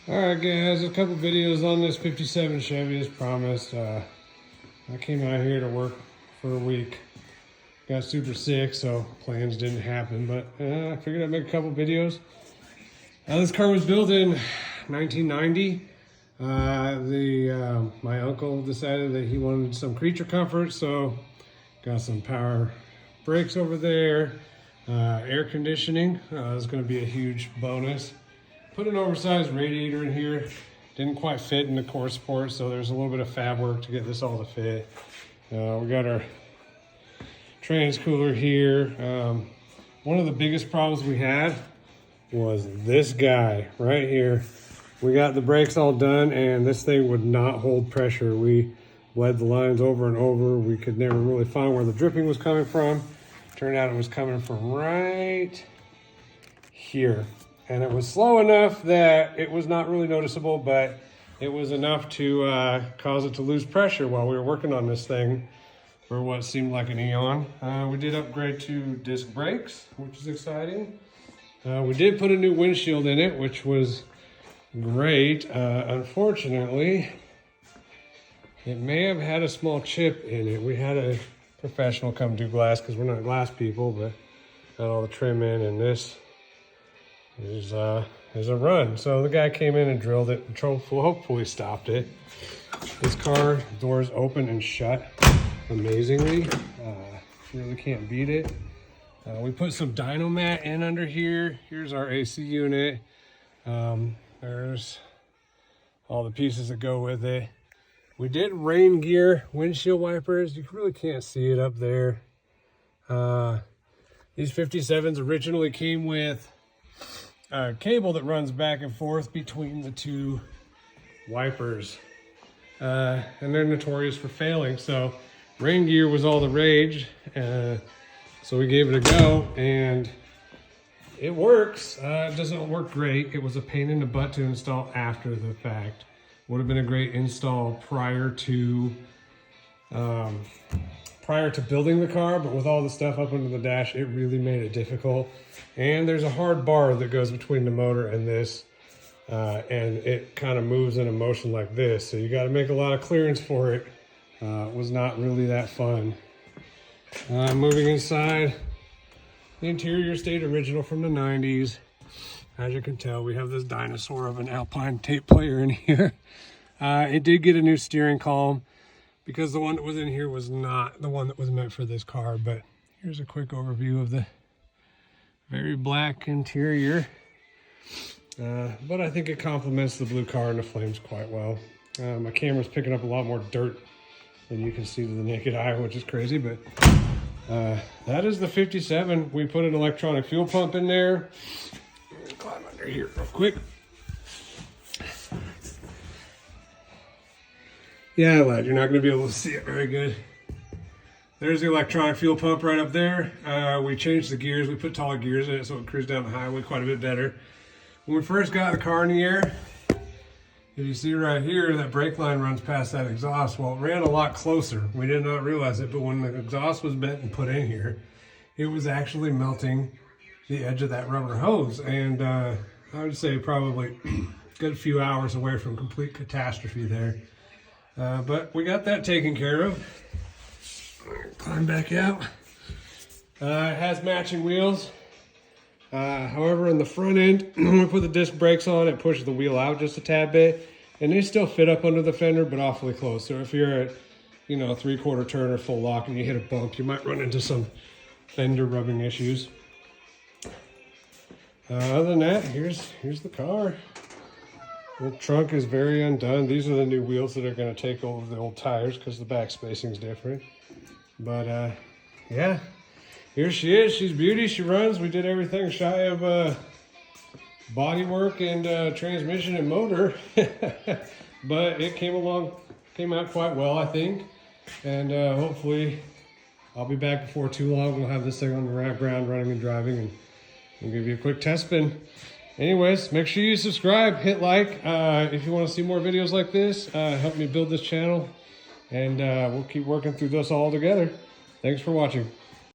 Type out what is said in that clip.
Alright guys, a couple videos on this 57 Chevy as promised. I came out here to work for a week. Got super sick, so plans didn't happen, but I figured I'd make a couple videos. This car was built in 1990. My uncle decided that he wanted some creature comfort, so got some power brakes over there, air conditioning. It's going to be a huge bonus. Put an oversized radiator in here. Didn't quite fit in the core support, so there's a little bit of fab work to get this all to fit. We got our trans cooler here. One of the biggest problems we had was this guy right here. We got the brakes all done and this thing would not hold pressure. We bled the lines over and over. We could never really find where the dripping was coming from. Turned out it was coming from right here. And it was slow enough that it was not really noticeable, but it was enough to cause it to lose pressure while we were working on this thing for what seemed like an eon. We did upgrade to disc brakes, which is exciting. We did put a new windshield in it, which was great. Unfortunately, it may have had a small chip in it. We had a professional come do glass because we're not glass people, but got all the trim in, and this is a run. So the guy came in and drilled it and hopefully stopped it. This car, doors open and shut amazingly. Really can't beat it. We put some Dynomat in under here. Here's our AC unit. There's all the pieces that go with it. We did rain gear windshield wipers. You really can't see it up there. These 57s originally came with a cable that runs back and forth between the two wipers, and they're notorious for failing. So rain gear was all the rage, so we gave it a go, and it works. It doesn't work great. It was a pain in the butt to install after the fact. Would have been a great install prior to building the car, but with all the stuff up under the dash, it really made it difficult. And there's a hard bar that goes between the motor and this, and it kind of moves in a motion like this. So you got to make a lot of clearance for it. It was not really that fun. Moving inside, the interior stayed original from the 90s. As you can tell, we have this dinosaur of an Alpine tape player in here. It did get a new steering column because the one that was in here was not the one that was meant for this car. But here's a quick overview of the very black interior. But I think it complements the blue car and the flames quite well. My camera's picking up a lot more dirt than you can see to the naked eye, which is crazy, but that is the 57. We put an electronic fuel pump in there. Climb under here real quick. Yeah, lad, you're not going to be able to see it very good. There's the electronic fuel pump right up there. We changed the gears. We put taller gears in it so it cruised down the highway quite a bit better. When we first got the car in the air, if you see right here, that brake line runs past that exhaust. Well, it ran a lot closer. We did not realize it, but when the exhaust was bent and put in here, it was actually melting the edge of that rubber hose. And I would say probably a good few hours away from complete catastrophe there. But we got that taken care of. Climb back out. It has matching wheels. However, in the front end, when we put the disc brakes on, it pushes the wheel out just a tad bit, and they still fit up under the fender, but awfully close. So if you're at, 3/4 turn or full lock and you hit a bump, you might run into some fender rubbing issues. Other than that, here's the car. The trunk is very undone. These are the new wheels that are going to take over the old tires because the back spacing is different. But yeah. Here she is. She's beauty. She runs. We did everything shy of body work and transmission and motor, but it came out quite well, I think. And hopefully, I'll be back before too long. We'll have this thing on the ground, running and driving, and we'll give you a quick test spin. Anyways, make sure you subscribe, hit like if you want to see more videos like this. Help me build this channel, and we'll keep working through this all together. Thanks for watching.